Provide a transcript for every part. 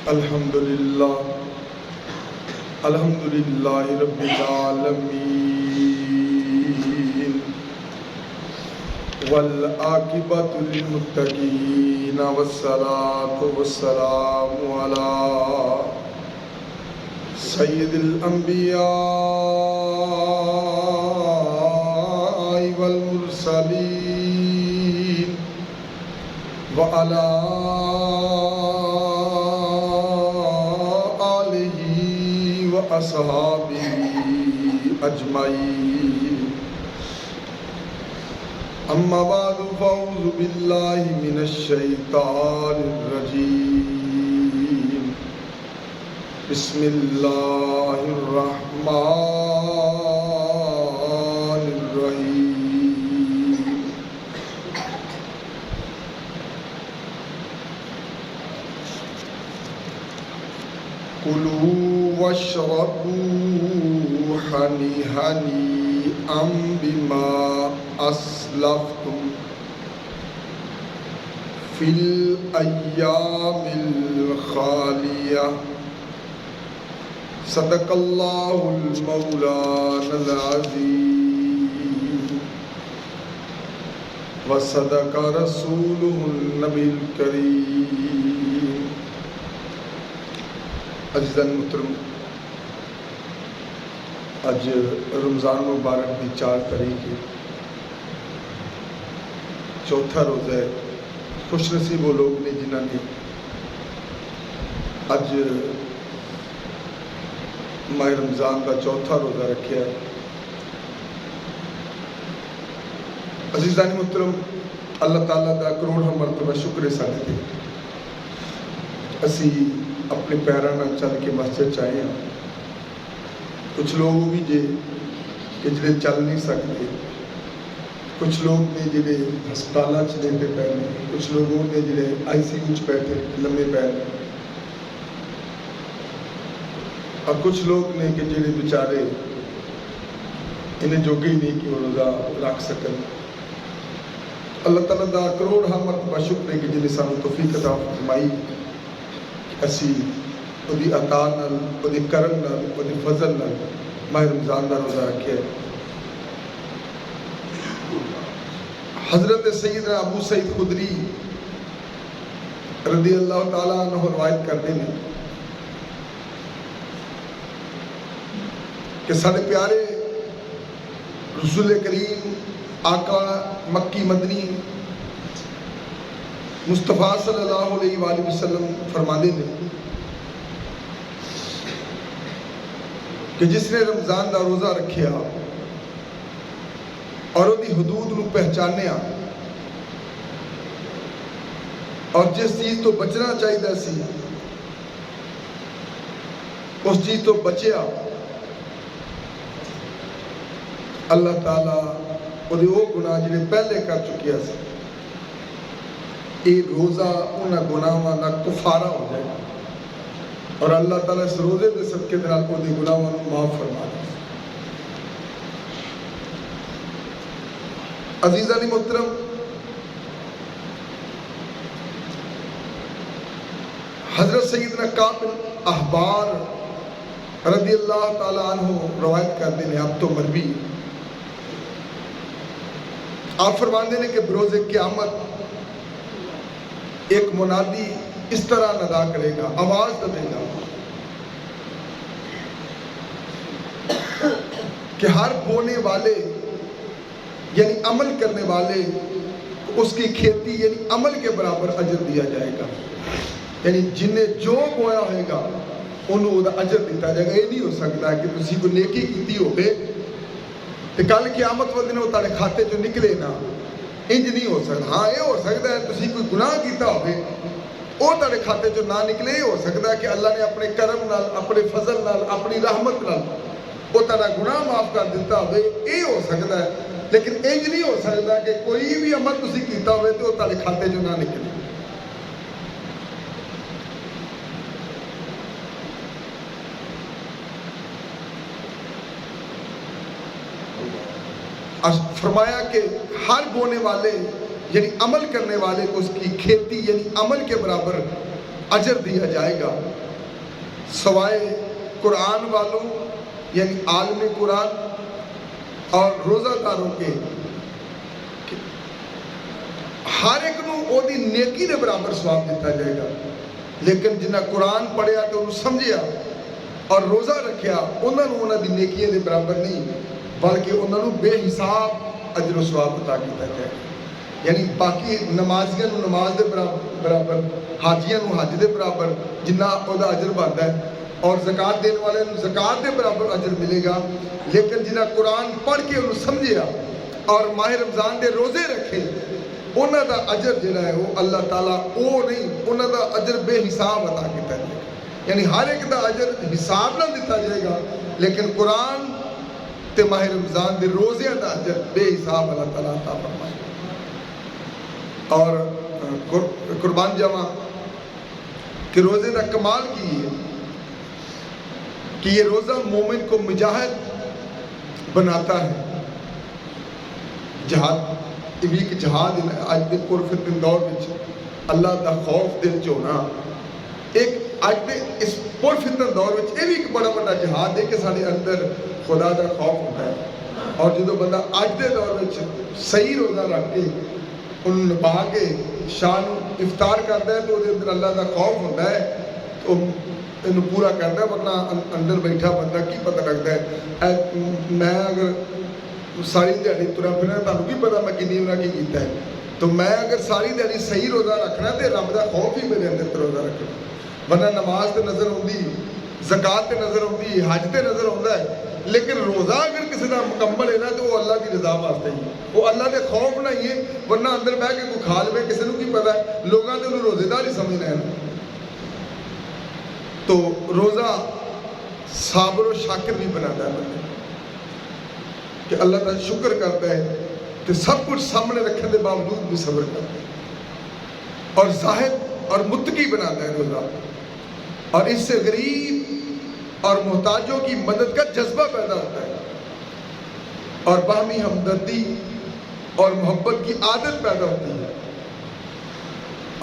الحمدللہ رب العالمین والعاقبۃ للمتقین والصلاۃ والسلام علی سید الانبیاء والمرسلین وعلی اصحابہ اجمعین اما بعد فاعوذ باللہ من الشیطان الرجیم بسم اللہ الرحمن الرحیم کلوا واشربوا ہنیئا بما اسلفتم فی الایام الخالیہ صدق اللہ المولانا العظیم وصدق رسولہ النبی الکریم۔ عزیزان محترم، اج رمضان مبارک کی 4 تاریخ ہے، چوتھا روزہ ہے۔ خوش نصیب وہ لوگ نے جنہوں نے اج ماہ رمضان کا چوتھا روزہ رکھا ہے۔ عزیزان محترم، اللہ تعالیٰ کا کروڑ مرتبہ شکر ہے سارے تے اسی اپنے پیراں نال چل کے مسجد چاہے ہیں۔ کچھ لوگ بھی جے کہ جڑے چل نہیں سکتے، کچھ لوگ نے جڑے ہسپتالاں چ لیٹے پے نے، کچھ لوگوں نے جڑے ICU چ بیٹھے لمے پے نے، اور کچھ لوگ نے کہ جڑے بیچارے انہیں جوگے ہی نہیں کہ وہ روزہ رکھ سکن۔ اللہ تعالیٰ دا کروڑ مرتبہ شکر ہے کہ جنہیں سانو توفیق عطا فرمائی اسی وہ عطا نال، وہ کرم نال، وہ فضل نال ماہ رمضان کا روزہ رکھے۔ حضرت سیدنا ابو سعید خدری رضی اللہ تعالیٰ عنہ روایت کرتے ہیں کہ سارے پیارے رسول کریم آقا مکی مدنی مصطفیٰ صلی اللہ علیہ وآلہ وسلم فرماتے ہیں کہ جس نے رمضان کا روزہ رکھیا اور وہ حدود نو پہچانیا اور جس چیز تو بچنا چاہیے سی اس چیز تو بچیا، اللہ تعالیٰ وہ گناہ جڑے پہلے کر چکیا سی یہ روزہ انہاں گناہاں دا کفارہ ہو جائے گا اور اللہ تعالیٰ اس روزے دے صدقے دے نال اودے گناہاں نوں معاف فرما دے۔ عزیزان محترم، حضرت سیدنا کعب بن احبار رضی اللہ تعالیٰ عنہ روایت کرتے ہیں، اب تو مروی، آپ فرماتے ہیں کہ بروز قیامت ایک منادی اس طرح ندا کرے گا، آواز دے گا کہ ہر بونے والے یعنی عمل کرنے والے اس کی کھیتی یعنی عمل کے برابر اجر دیا جائے گا، یعنی جنہیں جو بویا ہوئے گا انہوں دا اجر دیتا جائے گا۔ یہ نہیں ہو سکتا کہ تسی کو نیکی کیتی ہوئے کہ کل قیامت والے وہ تارے کھاتے جو نکلے نا، انج نہیں ہو سکتا۔ ہاں یہ ہو سکتا ہے تسی کوئی گناہ کیتا ہوئے وہ تارے کھاتے جو نہ نکلے، یہ ہو سکتا ہے کہ اللہ نے اپنے کرم نال، اپنے فضل نال، اپنی رحمت نال وہ تارا گناہ معاف کر دیتا ہوئے، یہ ہو سکتا ہے، لیکن انج نہیں ہو سکتا کہ کوئی بھی عمل تسی کیتا ہوئے تو وہ تارے کھاتے جو نہ نکلے۔ فرمایا کہ ہر بونے والے یعنی عمل کرنے والے کو اس کی کھیتی یعنی عمل کے برابر اجر دیا جائے گا سوائے قرآن والوں یعنی عالم قرآن اور روزہ داروں کے ہر ایک نو او دی نیکی دے برابر ثواب دیتا جائے گا. لیکن جنہاں قرآن پڑھیا تو انہوں سمجھیا اور روزہ رکھیا انہوں دی نیکیاں دے برابر نہیں بلکہ انہوں بے حساب اجر و ثواب عطا کیتا جائے گا. یعنی باقی نمازیاں نو نماز دے برابر حاجیاں نو حج دے برابر جنہ او دا اجر بنتا ہے اور زکوٰۃ دینے والے نو زکوٰۃ دے برابر اجر ملے گا. لیکن جنہ قرآن پڑھ کے انہوں سمجھیا اور ماہ رمضان دے روزے رکھے انہوں دا اجر جڑا ہے وہ اللہ تعالیٰ او نہیں انہوں دا اجر بے حساب عطا کیتا ہے. یعنی ہر ایک دا اجر حساب نہ دیتا جائے گا لیکن قرآن تے ماہ رمضان دے روزے دا اجر بے حساب اللہ تعالیٰ عطا فرمائے. اور قربان جاواں کہ روزے دا کمال کی ہے کہ یہ روزہ مومن کو مجاہد بناتا ہے. جہاد بھی ایک جہاد اج دے پرفتن دور وچ اللہ دا خوف دل چ ہونا ایک اج دے اس پرفتن دور وچ یہ بھی ایک بڑا بڑا جہاد ہے کہ سارے اندر خدا دا خوف ہوتا ہے. اور جدو بندہ اج دے دور وچ صحیح روزہ رکھ کے انہوں نبھا کے شان افطار کرتا ہے تو وہ اندر اللہ کا خوف ہوتا ہے تو انہوں پورا کرتا ہے. ورنہ اندر بیٹھا بندہ کی پتہ لگتا ہے میں اگر ساری دیہڑی ترا پھرنا تمہیں کی پتا میں کنی انہیں کی کیتا ہے تو میں اگر ساری دیہڑی صحیح روزہ رکھنا تو رب کا خوف ہی میرے اندر روزہ رکھنا. ورنہ نماز تے نظر آتی زکوٰۃ تے نظر آتی حج تے نظر آتا ہے لیکن روزہ اگر کسی کا مکمل ہے نا تو وہ اللہ کی رضا واسطے ہی وہ اللہ کے خوف نہیں ہے. ورنہ اندر بہ کے کوئی کھا لے کسی کو کی پتا ہے لوگوں نے انہوں روزے دار ہی سمجھنا ہے. تو روزہ صابر و شاکر بھی بناتا ہے بندے کہ اللہ تعالیٰ شکر کرتا ہے کہ سب کچھ سامنے رکھنے کے باوجود بھی صبر کرتا ہے اور زاہد اور متقی بناتا ہے روزہ. اور اس سے غریب اور محتاجوں کی مدد کا جذبہ پیدا ہوتا ہے اور باہمی ہمدردی اور محبت کی عادت پیدا ہوتی ہے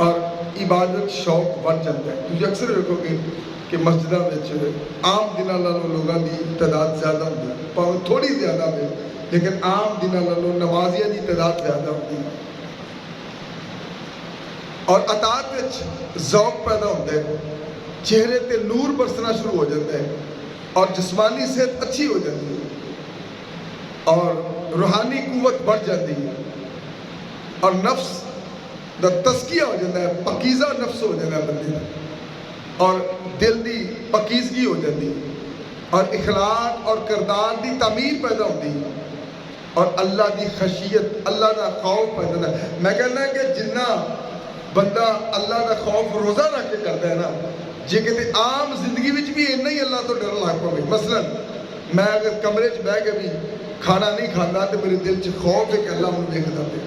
اور عبادت شوق بڑھ جاتا ہے. تجھے اکثر دیکھو گے کہ مسجدوں میں عام دنوں نالوں لوگوں کی تعداد زیادہ ہوتی ہے پاویں تھوڑی زیادہ ہے لیکن عام دنوں نالوں نمازیاں کی تعداد زیادہ ہوتی ہے اور اطاعت وچ ذوق پیدا ہوتا ہے. چہرے تے نور برسنا شروع ہو جاتا ہے اور جسمانی صحت اچھی ہو جاتی ہے اور روحانی قوت بڑھ جاتی ہے اور نفس دا تزکیہ ہو جاتا ہے پاکیزہ نفس ہو جاتا ہے بندے کا اور دل دی پاکیزگی ہو جاتی ہے اور اخلاق اور کردار دی تعمیر پیدا ہوتی ہے اور اللہ دی خشیت اللہ دا خوف پیدا ہوتا ہے. میں کہنا ہے کہ جنہ بندہ اللہ دا خوف روزہ رکھ کے کرتا ہے نا جے کہ عام زندگی وچ بھی اتنا ہی اللہ تو ڈر لگ پوے. مثلا میں اگر کمرے چ بہ کے بھی کھانا نہیں کھانا تو میرے دل چ خوف ہے کہ اللہ مجھے دیکھتا پہ.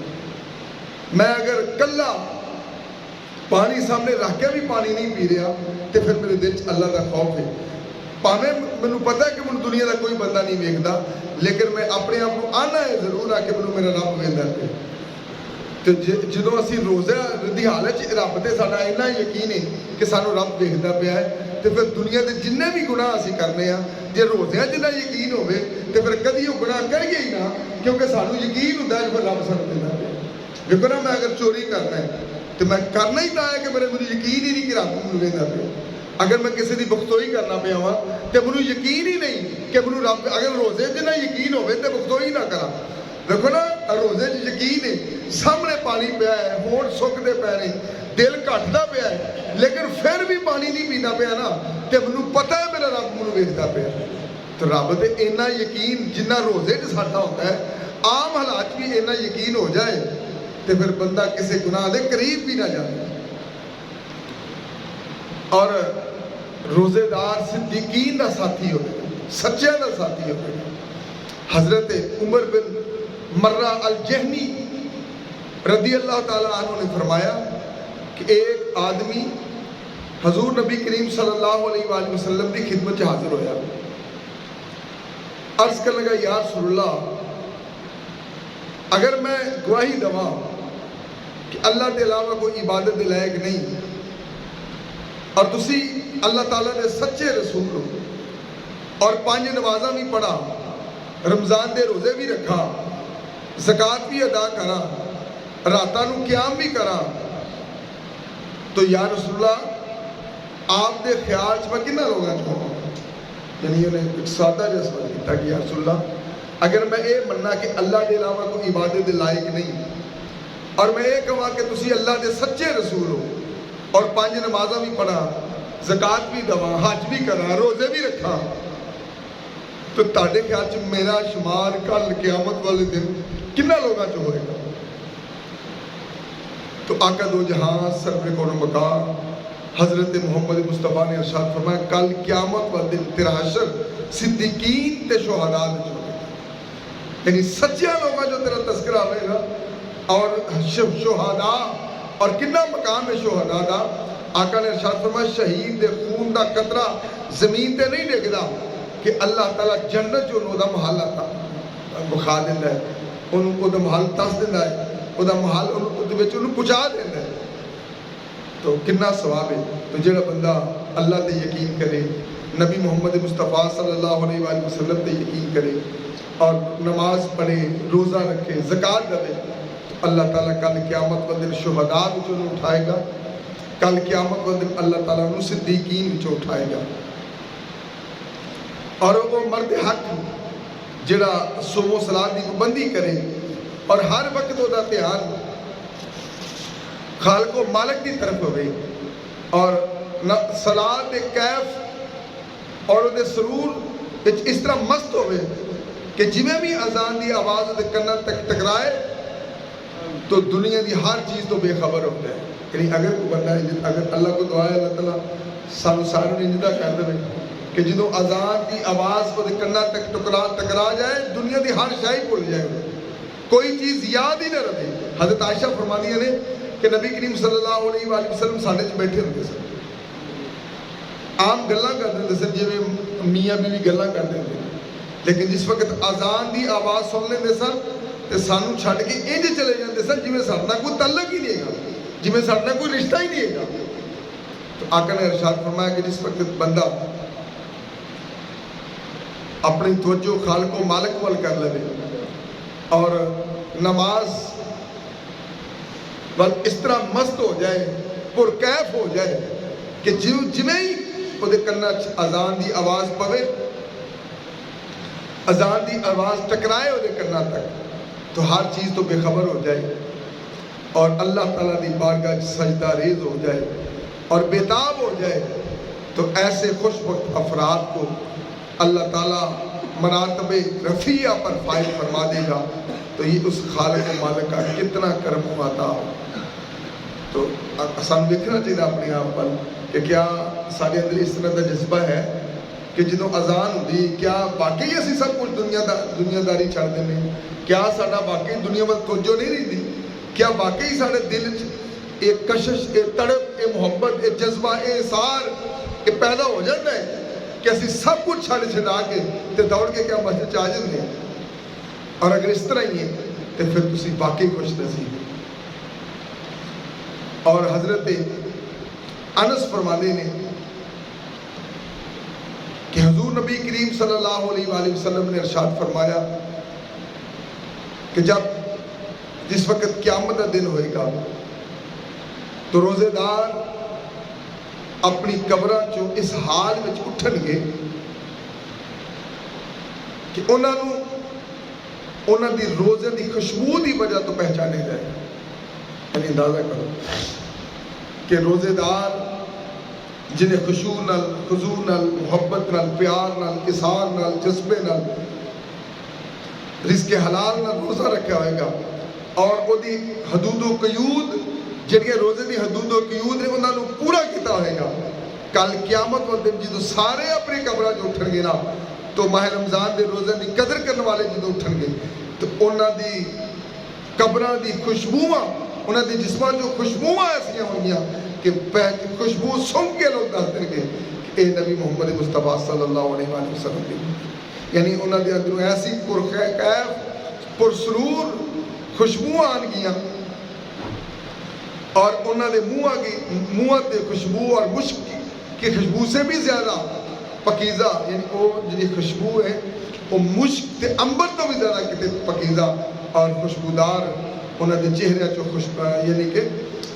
میں اگر کلا پانی سامنے رکھ کے بھی پانی نہیں پی رہا تو پھر میرے دل چ اللہ کا خوف ہے. پاویں مینوں پتہ ہے کہ مینوں دنیا کا کوئی بندہ نہیں ویکھدا لیکن میں اپنے آپ کو آنا ہے ضرور آ کہ مینوں میرا رب ویندا پہ. تو جدوں اسی روزہ دی حالت رب تے ساڈا اتنا یقین ہے کہ سانوں رب دیکھدا پیا ہے تو پھر دنیا دے جننے بھی گناہ اسی کرنے ہاں جے روزیاں جنہ یقین ہوے تو پھر کدی وہ گناہ کریے ہی نہ کیونکہ سانوں یقین ہوندا ہے کہ رب سانوں دیندا پیا. دیکھو نا میں اگر چوری کرنا ہے تو میں کرنا ہی نہ ہے کہ مجھے یقین ہی نہیں کہ رب مینوں ویندا پیا. اگر میں کسی کی بختوئی کرنا پیا ہوا تو مجھے یقین ہی نہیں کہ مجھے رب اگر روزے جنہ یقین ہوے تو بختوئی نہ کرا. دیکھو نا روزے یقین ہے سامنے پانی پیا ہے ہون سکتے پے نے دل گھٹتا پیا ہے لیکن پھر بھی پانی نہیں پیتا پیا نا تو مجھے پتہ ہے میرا رب مجھے ویکھدا پیا. تو رب تے اینا یقین جنہ روزے چ ساڈا ہوتا ہے عام حالات بھی اینا یقین ہو جائے تو پھر بندہ کسی گناہ دے قریب بھی نہ جائے. اور روزے دار صدیقین کا ساتھی ہوئے سچیاں کا ساتھی ہوئے. حضرت عمر بن مرہ الجہنی رضی اللہ تعالیٰ عنہ نے فرمایا کہ ایک آدمی حضور نبی کریم صلی اللہ علیہ وآلہ وسلم کی خدمت سے حاضر ہویا. عرض کرنے لگا یا رسول اللہ اگر میں گواہی دواں کہ اللہ کے علاوہ کوئی عبادت دے لائق نہیں اور تسی اللہ تعالیٰ نے سچے رسول ہو اور 5 نمازاں بھی پڑھا، رمضان دے روزے بھی رکھا، زکوٰۃ بھی ادا کرا، راتاں نو قیام بھی کرا، تو یا رسول اللہ آپ دے خیال چ میں کنہ لوگاں چ ہوں؟ یعنی انہیں ایک سادہ جہا سوال کیتا کہ یا رسول اللہ اگر میں یہ مننا کہ اللہ کے علاوہ کوئی عبادت دے لائق نہیں، اور میں یہ کہا کہ تسی اللہ دے سچے رسول ہو اور 5 نمازاں بھی پڑھا، زکوٰۃ بھی دوا، حج بھی کرا، روزے بھی رکھا، تو تاڑے خیال چ میرا شمار کل قیامت والے دن کنہ لوگاں چ ہوئے گا؟ تو آقا دو جہاں سرور کون مقام حضرت محمد مصطفیٰ نے ارشاد فرمایا کل قیامت والے دن تیرا حشر صدیقین تے شہداء وچ ہوگا، یعنی سچیاں لوگاں جو تیرا تذکرہ ہوئے گا، اور شہداء، اور کتنا مقام ہے شہداء دا؟ آقا نے ارشاد فرمایا شہید دے خون دا قطرہ زمین تے نہیں ڈگدا کہ اللہ تعالیٰ جنت جو انہوں دا محل آتا بخا دیندہ ہے، انہوں دا محل تس دیندہ ہے، انہوں دا محل انہوں پچا دیندہ ہے، تو کتنا ثواب ہے۔ تو جڑا بندہ اللہ تے یقین کرے، نبی محمد مصطفیٰ صلی اللہ علیہ وآلہ وسلم تے یقین کرے اور نماز پڑھے، روزہ رکھے، زکوٰۃ دے، تو اللہ تعالیٰ کل قیامت والے دن شہداء وچوں اٹھائے گا، کل قیامت والے دن اللہ تعالیٰ انہوں صدیقین وچوں اٹھائے گا۔ اور وہ مرد حق جڑا صوم و صلاۃ دی پابندی کرے اور ہر وقت وہ دا دھیان خالق و مالک دی طرف ہوئے، اور صلاۃ دے کیف اور دے سرور اس طرح مست ہوئے کہ جویں بھی اذان دی آواز دے کناں تک ٹکرائے تو دنیا دی ہر چیز تو بے خبر ہوتا ہے۔ یعنی اگر کوئی بندہ ہے، اگر اللہ کو دعا ہے اللہ تعالیٰ سانو ساروں نے انجدہ کر دے کہ جدوں اذان دی آواز کو دے کناں تک ٹکرا جائے دنیا دی ہر شے بھول جائے، کوئی چیز یاد ہی نہ رہے۔ حضرت عائشہ فرماتی نے کہ نبی کریم صلی اللہ علیہ وآلہ وسلم ساڈے چ بیٹھے ہوندے سن، عام گلاں کردے ہوندے سن جویں میاں بیوی گلاں کردے ہوندے، لیکن جس وقت اذان دی آواز سن لیندے سن تے سانو چھڈ کے انج چلے جاندے سن جویں ساڈے نال کوئی تعلق ہی نہیں ہے، جویں ساڈے نال کوئی رشتہ ہی نہیں ہے۔ تو آقا نے ارشاد فرمایا کہ جس وقت بندہ اپنی توجہ خالق و مالک وال کر لے اور نماز اس طرح مست ہو جائے، پرکیف ہو جائے کہ جویں ہی وہ کناں اذان دی آواز پوے، اذان دی آواز ٹکرائے وہ کناں تک تو ہر چیز تو بے خبر ہو جائے اور اللہ تعالیٰ دی بارگاہ سجدہ ریز ہو جائے اور بےتاب ہو جائے، تو ایسے خوش وقت افراد کو اللہ تعالیٰ مراتب رفیع پر فائز فرما دے گا۔ تو یہ اس خالق و مالک کا کتنا کرم و عطا ہو۔ تو سان دیکھنا چاہیے اپنے آپ پر کہ کیا سارے اندر اس طرح کا جذبہ ہے کہ جدوں اذان ہوتی کیا واقعی اسی سب کچھ دنیا داری چھڑ دیں، کیا ساڈا واقعی دنیا میں توجہ نہیں رہتی، کیا واقعی سارے دل ایک کشش، ایک تڑپ، ایک محبت، ایک جذبہ، ایک احسار یہ پیدا ہو جاتا ہے کہ اسی سب کچھ چھڑا کے تے دوڑ کے کیا مسجد آ جاتے ہیں؟ اور اگر اس طرح ہی ہے تو پھر تسی واقعی خوش نصیب۔ اور حضرت انس فرمانے نے کہ حضور نبی کریم صلی اللہ علیہ وآلہ وسلم نے ارشاد فرمایا کہ جس وقت قیامت کا دن ہوئے گا تو روزے دار اپنی قبراں چوں اس حال میں اٹھن گے کہ انہوں دی روزے دی خوشبو دی وجہ تو پہچانے جائے۔ یعنی اندازہ کرو کہ روزے دار جنہیں خشوع نال، خضوع نال، محبت نال، پیار نال، اثار نال، جذبے نال، رزق حلال نال روزہ رکھا ہوئے گا اور وہ دی حدود و قیود جنہیں روزے دی حدود و قیود نے انہوں نے پورا کیتا ہوئے گا، کل قیامت والے دن جدو سارے اپنی قبراں جو اٹھن گے نا تو ماہ رمضان دے روزے دی قدر کرنے والے جدو اٹھن گے تو انہوں دی قبراں دی خوشبوواں، انہوں دی جسمان جو خوشبوواں ایسیاں ہوئیاں کہ خوشبو سن کے لوگ دس دیں گے کہ اے نبی محمد مصطفیٰ صلی اللہ علیہ وآلہ وسلم کی، یعنی انہوں دے اندروں ایسی پرکیف پرسرور خوشبوواں آن گیاں اور انہوں دے منہ تے خوشبو اور کہ خوشبو سے بھی زیادہ پکیزہ، یعنی وہ جی خوشبو ہے وہ مشک تے انبر تو بھی زیادہ کتے پکیزہ اور خوشبودار انہوں دے چہرے چو خوشبو یعنی کہ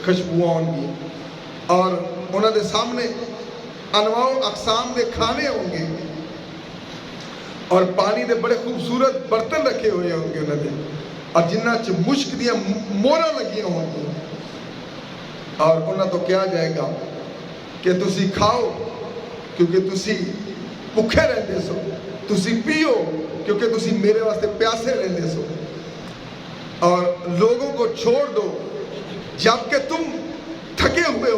خوشبو ہوں گی، اور انہوں دے سامنے انواع و اقسام دے کھانے ہوں گے، اور پانی دے بڑے خوبصورت برتن رکھے ہوئے ہوں گے انہوں نے، اور جنہ چ مشک دیا مورا لگی ہوں گی، اور انہوں تو کیا جائے گا کہ تسی کھاؤ کیونکہ تسی بھوکے رہندے سو، تسی پیو کیونکہ تسی میرے واسطے پیاسے رہندے سو، اور لوگوں کو چھوڑ دو جبکہ تم تھکے ہوئے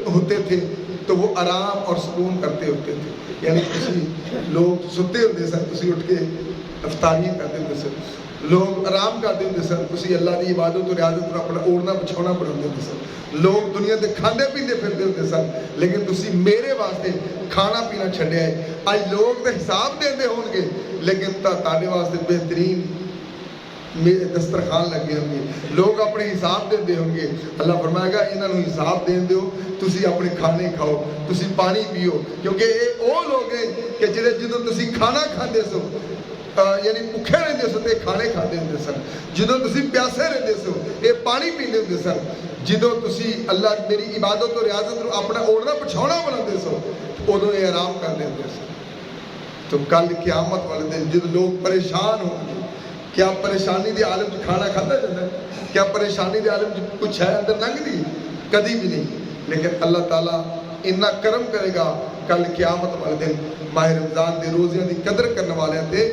ہوتے تھے تو وہ آرام اور سکون کرتے ہوتے تھے، یعنی تسی لوگ ستے ہوتے سن تسی اٹھ کے افطاریاں کرتے ہوتے سن، لوگ آرام کرتے ہوتے سن تسی اللہ کی عبادت و ریاضت میں اپنا اوڑھنا بچھونا پڑھاتے ہوتے سن، لوگ دنیا دے کھاندے پیندے پھرتے ہوتے سن، لیکن تسی میرے واسطے کھانا پینا چھڈیا ہے، آج لوگ تے حساب دیندے ہون گے لیکن تاڈے واسطے بہترین میرے دسترخوان لگے ہوں گے، لوگ اپنے حساب دیندے ہوں گے، اللہ فرمائے گا انہاں نوں حساب دین دیو، تسی اپنے کھانے کھاؤ، تسی پانی پیو، کیونکہ یہ وہ لوگ ہیں کہ جدوں تسی کھانا کھاندے سو یعنی بھوکے رہندے سو تے کھانے کھاندے ہوندے سن، جدوں تسی پیاسے رہندے سو یہ پانی پیندے ہوندے سن، جدوں تسی اللہ میری عبادت و ریاضت نوں اپنا اوڑھنا پچھاونا بناندے سو ادوں یہ آرام کردے ہوندے سن۔ تو کل قیامت والے دن جد لوگ پریشان ہوں گے، کیا پریشانی دے عالم چ کھانا کھاتا جاتا ہے؟ کیا پریشانی دے عالم چ کچھ ہے اندر لنگ دی؟ کدی بھی نہیں، لیکن اللہ تعالیٰ اتنا کرم کرے گا کل قیامت والے دن ماہ رمضان دے روزیاں دی قدر کرنے والے تے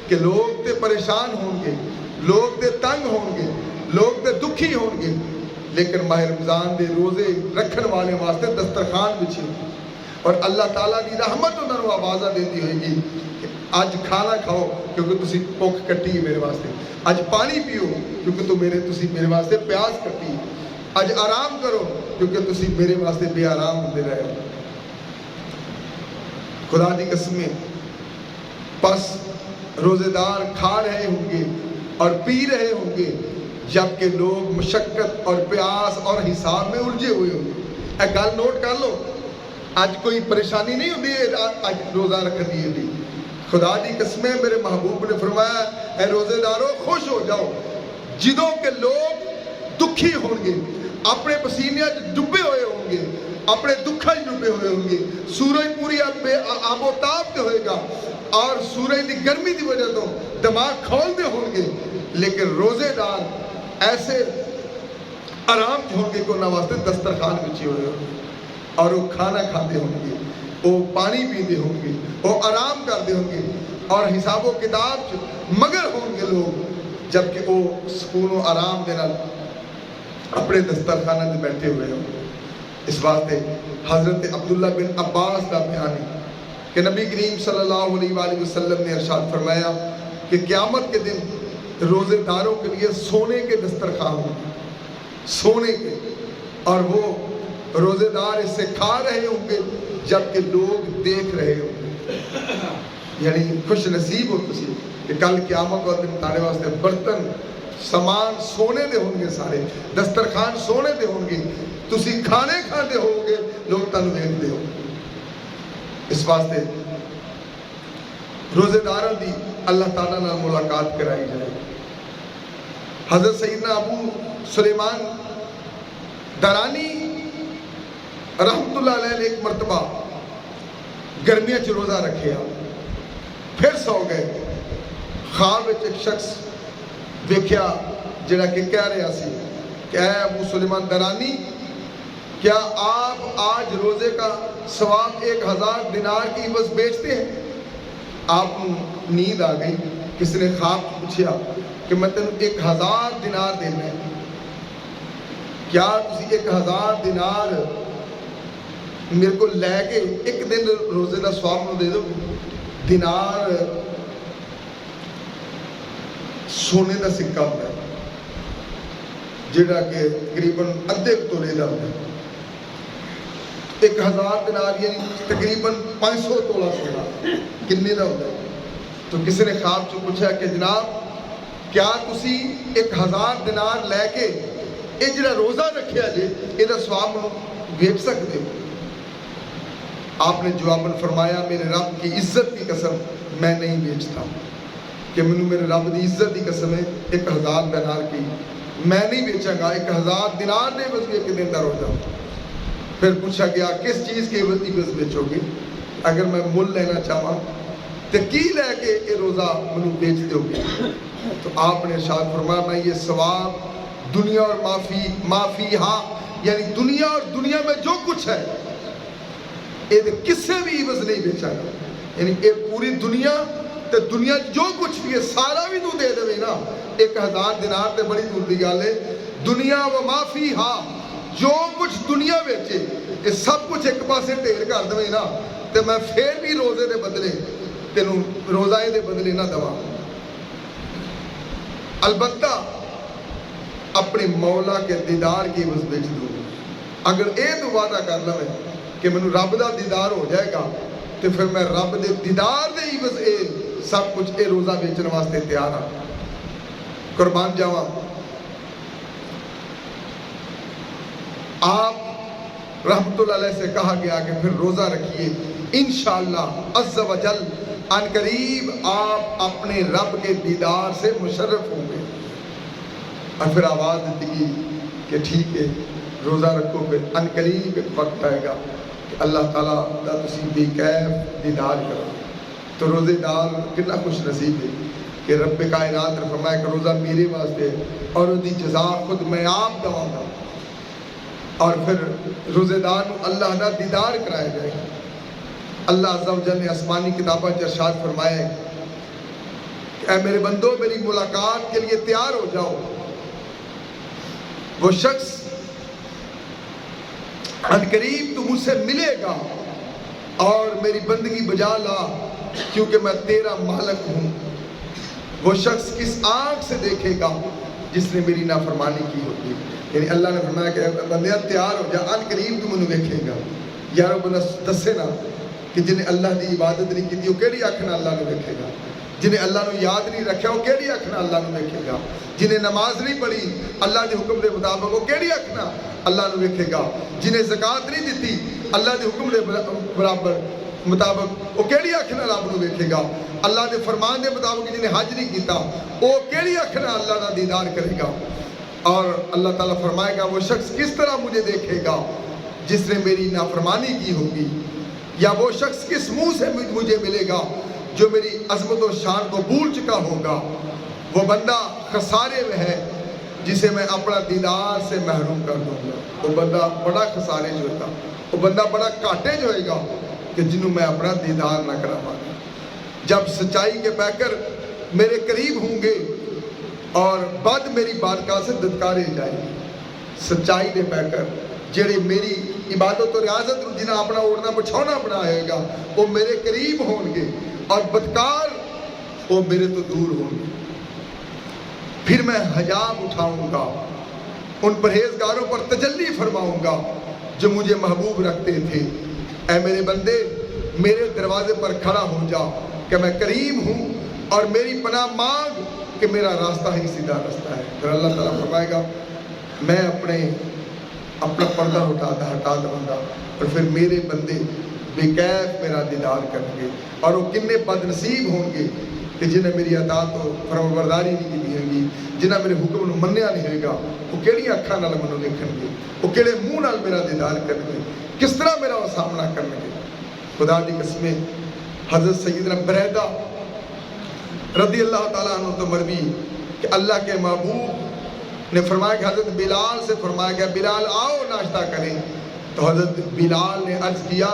کہ لوگ تے پریشان ہوں گے، لوگ تے تنگ ہوں گے، لوگ تے دکھی ہوں گے، لیکن ماہ رمضان دے روزے رکھن والے واسطے دسترخوان بچھی ہوگی، اور اللہ تعالیٰ دی رحمت انہوں نے آوازہ دیتی ہوئے گی کہ آج کھانا کھاؤ کیونکہ تسی بھوک کٹی ہے میرے واسطے، آج پانی پیو کیونکہ تسی میرے واسطے پیاس کٹی، آج آرام کرو کیونکہ تسی میرے واسطے بے آرام ہوتے رہے ہو۔ خدا دی قسمیں پس روزے دار کھا رہے ہوں گے اور پی رہے ہوں گے جبکہ لوگ مشقت اور پیاس اور حساب میں الجھے ہوئے ہوں گے۔ ایک گل نوٹ کر لو، آج کوئی پریشانی نہیں ہوتی ہے آج روزہ رکھ دیے دی، خدا دی قسمیں میرے محبوب نے فرمایا اے روزے دارو خوش ہو جاؤ جدوں کہ لوگ دکھی ہوں گے، اپنے پسینے ڈبے ہوئے ہوں گے، اپنے دکھا ڈبے ہوئے ہوں گے، سورج پوری آب و تاب تے ہوئے گا اور سورج دی گرمی دی وجہ تو دماغ کھول دے ہوں گے، لیکن روزے دار ایسے آرام ہوں گے کہ انہاں واسطے دسترخوان بچھے ہوئے ہوں گے اور وہ کھانا کھاتے ہوں گے، وہ پانی پیتے ہوں گے، وہ آرام کرتے ہوں گے اور حساب و کتاب مگر ہوں گے لوگ جبکہ وہ سکون و آرام دینا اپنے دسترخوان میں بیٹھے ہوئے ہوں گے۔ اس واسطے حضرت عبداللہ بن عباس کا بیان ہے کہ نبی کریم صلی اللہ علیہ وآلہ وسلم نے ارشاد فرمایا کہ قیامت کے دن روزے داروں کے لیے سونے کے دسترخوان ہوں گے، سونے کے، اور وہ روزے دار اس سے کھا رہے ہوں گے جبکہ لوگ دیکھ رہے ہوں گے، یعنی خوش نصیب ہو تسی کہ کل قیامت والے دن تارے واسطے برتن سامان سونے دے ہوں گے، سارے دسترخوان سونے دے ہوں گے، تسی کھانے کھاندے ہو گے، لوگ تانوں دیکھتے ہو۔ اس واسطے روزے داروں دی اللہ تعالیٰ نال ملاقات کرائی جائے۔ حضرت سیدنا ابو سلیمان درانی رحمت اللہ علیہ نے ایک مرتبہ گرمیاں چ روزہ رکھے پھر سو گئے، خواب ایک شخص دیکھیا جڑا کہ کہہ رہا سی کہ اے ابو سلیمان درانی کیا آپ آج روزے کا ثواب 1000 دینار کی عوض بیچتے ہیں؟ آپ نیند آ گئی، کسی نے خواب پوچھا کہ میں تینوں 1000 دینار دینا ہے، کیا تسی 1000 دینار میرے کو لے کے ایک دن روزے کا ثواب نو دے دو؟ دینار سونے کا سکہ ہوتا ہے جڑا کہ تقریباً ادھے تولے کا ہوتا ہے، 1000 دینار یعنی تقریباً 500 تولہ سونا کنے کا ہوتا ہے۔ تو کسی نے خواب چ پوچھا کہ جناب کیا تسی 1000 دینار لے کے یہ جڑا روزہ رکھیا جے یہ ثواب نو ویچ سکتے ہو؟ آپ نے جواباً فرمایا میرے رب کی عزت کی قسم میں نہیں بیچتا کہ مینوں میرے رب کی عزت کی قسم ہے 1000 دینار کی میں نہیں بیچاں گا 1000 دینار دے بس ایک دن دا روزہ. پھر پوچھا گیا کس چیز کی عوض بیچو گے؟ اگر میں مل لینا چاہواں تو کی لے کے یہ روزہ مینوں بیچ دو گے؟ تو آپ نے ارشاد فرمایا میں یہ ثواب دنیا اور معافی ہاں یعنی دنیا اور دنیا میں جو کچھ ہے یہ کسے بھی عوض نہیں بیچا گا. یعنی یہ پوری دنیا تے دنیا جو کچھ بھی ہے سارا بھی تو دے دے نا 1000 دینار تے بڑی دور دی گل ہے. دنیا و معافی ہاں جو کچھ دنیا بیچے یہ سب کچھ ایک پاسے ڈھیر کر دے نا تے میں پھر بھی روزے دے بدلے تینوں روزہ دے بدلے نہ دوا. البتہ اپنے مولا کے دیدار کی عوض بیچ دوں. اگر یہ تو وعدہ کر لو کہ مینوں رب دا دیدار ہو جائے گا تو پھر میں رب دے دیدار دے عوض سب کچھ یہ روزہ بیچنے واسطے تیار ہاں. قربان جاواں آپ رحمت اللہ علیہ سے کہا گیا کہ پھر روزہ رکھیے انشاءاللہ عز و جل ان قریب آپ اپنے رب کے دیدار سے مشرف ہوں گے. اور پھر آواز دیتی گئی کہ ٹھیک ہے روزہ رکھو پھر ان قریب ایک وقت آئے گا کہ اللہ تعالیٰ دا تسی بے کیف دیدار کرو. تو روزے دار کتنا خوش نصیب ہے کہ رب کائنات نے فرمایا کہ روزہ میرے واسطے اور دی جزا خود میں آپ دواں گا. اور پھر روزے دار اللہ دا دیدار کرایا جائے گا. اللہ عز و جل نے آسمانی کتابوں میں ارشاد فرمایا ہے کہ اے میرے بندو میری ملاقات کے لیے تیار ہو جاؤ. وہ شخص ان قریب تو مجھ سے ملے گا اور میری بندگی بجا لا کیونکہ میں تیرا مالک ہوں. وہ شخص کس آنکھ سے دیکھے گا جس نے میری نافرمانی کی ہوگی. یعنی اللہ نے فرمایا کہ بندیا تیار ہو جا ان قریب تو مجھے دیکھے گا. یارو بندہ دسے نا کہ جنہیں اللہ دی عبادت نہیں کی وہ کیڑی اکھ نال اللہ نے دیکھے گا. جنہیں اللہ نے یاد نہیں رکھا وہ کیڑی اکھ نال اللہ نے دیکھے گا. جنہیں نماز نہیں پڑھی اللہ کے حکم دے مطابق وہ کیڑی اکھ نال اللہ نے دیکھے گا. جنہیں زکات نہیں دیتی اللہ کے حکم دے برابر مطابق وہ کیڑی اکھ نال آپ نے دیکھے گا. اللہ کے فرمان دے مطابق جنہیں حج نہیں کیتا وہ کیڑی اکھ نال اللہ کا دیدار کرے گا. اور اللہ تعالیٰ فرمائے گا وہ شخص کس طرح مجھے دیکھے گا جس نے میری نافرمانی کی ہوگی. یا وہ شخص کس منہ سے مجھے ملے گا جو میری عظمت و شان کو بھول چکا ہوگا. وہ بندہ خسارے میں ہے جسے میں اپنا دیدار سے محروم کر دوں گا. وہ بندہ بڑا خسارے جو ہوگا وہ بندہ بڑا کاٹے جو ہوئے گا کہ جنہوں میں اپنا دیدار نہ کرا پاؤں گا. جب سچائی کے پیکر میرے قریب ہوں گے اور بد میری بارگاہ سے دھتکارے جائیں گے. سچائی دے پیکر جڑے میری عبادت و ریاضت جنہیں اپنا اوڑنا بچھونا بنائے گا وہ میرے قریب ہوں گے اور بدکار وہ میرے تو دور ہوں گے. پھر میں حجاب اٹھاؤں گا ان پرہیزگاروں پر تجلی فرماؤں گا جو مجھے محبوب رکھتے تھے. اے میرے بندے میرے دروازے پر کھڑا ہو جا کہ میں قریب ہوں اور میری پناہ مانگ کہ میرا راستہ ہی سیدھا راستہ ہے. پھر اللہ تعالیٰ فرمائے گا میں اپنا پردہ ہٹا دوں گا اور پھر میرے بندے بے کیف میرا دیدار کریں گے. اور وہ کتنے بد نصیب ہوں گے کہ جنہیں میری اطاعت و فرمانبرداری نہیں کی ہوگی جنہیں میرے حکم نو منیا نہیں ہوئے گا. وہ کہڑی اکھاں نال منو دیکھن گے وہ کہڑے منہ نال میرا دیدار کریں گے کس طرح میرا وہ سامنا کریں گے. خدا دی قسمیں حضرت سیدنا بریدہ رضی اللہ تعالیٰ عنہ تو مروی کہ اللہ کے محبوب نے فرمایا کہ حضرت بلال سے فرمایا کہ بلال آؤ ناشتہ کریں. تو حضرت بلال نے عرض کیا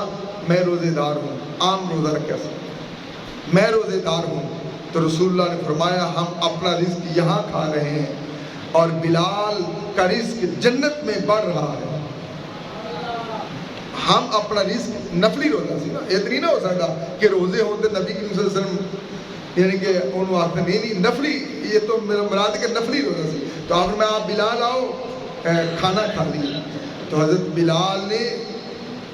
میں روزے دار ہوں. عام روزہ رکھا سا میں روزے دار ہوں. تو رسول اللہ نے فرمایا ہم اپنا رزق یہاں کھا رہے ہیں اور بلال کا رزق جنت میں بڑھ رہا ہے. ہم اپنا رزق نفلی روزہ سی نا اتنی نہ ہو سکتا کہ روزے ہوتے نبی کریم صلی اللہ علیہ وسلم یعنی کہ انہوں آخر نہیں نفلی یہ تو میرا مراد کہ نفلی روزہ سی. تو آخر میں آپ بلال آؤ کھانا کھا لی. تو حضرت بلال نے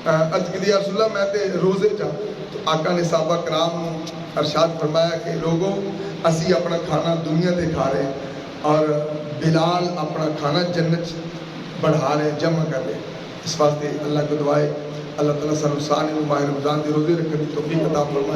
عرض کی یا رسول اللہ میں تے روزے چاہ. تو آقا نے صحابہ کرام ارشاد فرمایا کہ لوگوں اسی اپنا کھانا دنیا تے کھا رہے اور بلال اپنا کھانا جنت بڑھا رہے جمع کر رہے. اس واسطے اللہ کو دعائے اللہ تعالیٰ سانو سارے نوں ماہ رمضان دی روزے رکھنے دی توفیق عطا فرمائے.